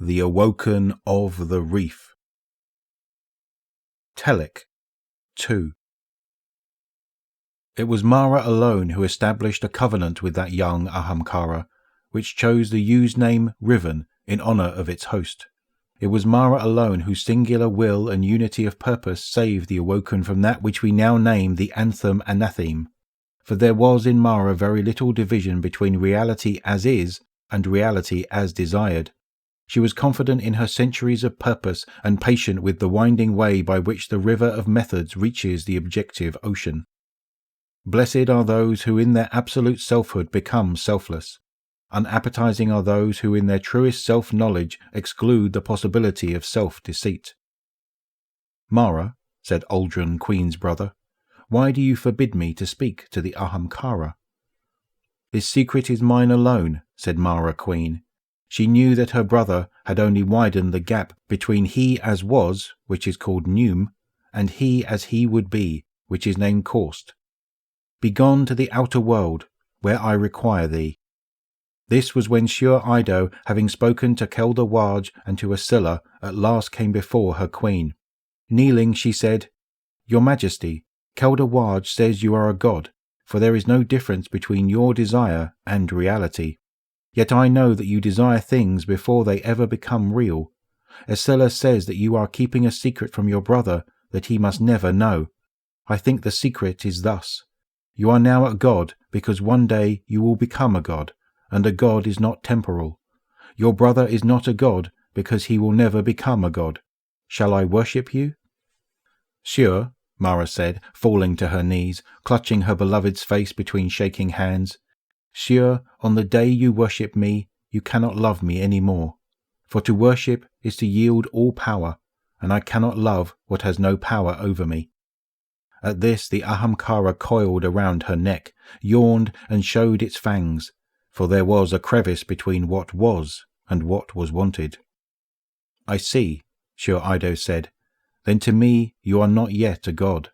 The Awoken of the Reef. Telic 2. It was Mara alone who established a covenant with that young Ahamkara, which chose the used name Riven in honour of its host. It was Mara alone whose singular will and unity of purpose saved the Awoken from that which we now name the Anthem Anatheme. For there was in Mara very little division between reality as is and reality as desired. She was confident in her centuries of purpose and patient with the winding way by which the river of methods reaches the objective ocean. Blessed are those who in their absolute selfhood become selfless. Unappetizing are those who in their truest self-knowledge exclude the possibility of self-deceit. Mara, said Aldrin Queen's brother, why do you forbid me to speak to the Ahamkara? This secret is mine alone, said Mara Queen. She knew that her brother had only widened the gap between he as was, which is called Neum, and he as he would be, which is named Korst. Begone to the outer world, where I require thee. This was when Shur Ido, having spoken to Kelda Waj and to Asilla, at last came before her queen. Kneeling, she said, Your Majesty, Kelda Waj says you are a god, for there is no difference between your desire and reality. Yet I know that you desire things before they ever become real. Asilla says that you are keeping a secret from your brother that he must never know. I think the secret is thus. You are now a god because one day you will become a god, and a god is not temporal. Your brother is not a god because he will never become a god. Shall I worship you? Sure, Mara said, falling to her knees, clutching her beloved's face between shaking hands. Sure, on the day you worship me, you cannot love me any more. For to worship is to yield all power, and I cannot love what has no power over me. At this the Ahamkara coiled around her neck, yawned and showed its fangs, for there was a crevice between what was and what was wanted. I see, Shur Ido said. Then to me you are not yet a god.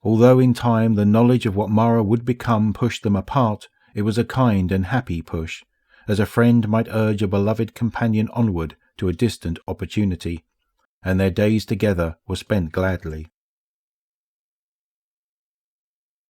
Although in time the knowledge of what Mara would become pushed them apart, it was a kind and happy push, as a friend might urge a beloved companion onward to a distant opportunity, and their days together were spent gladly.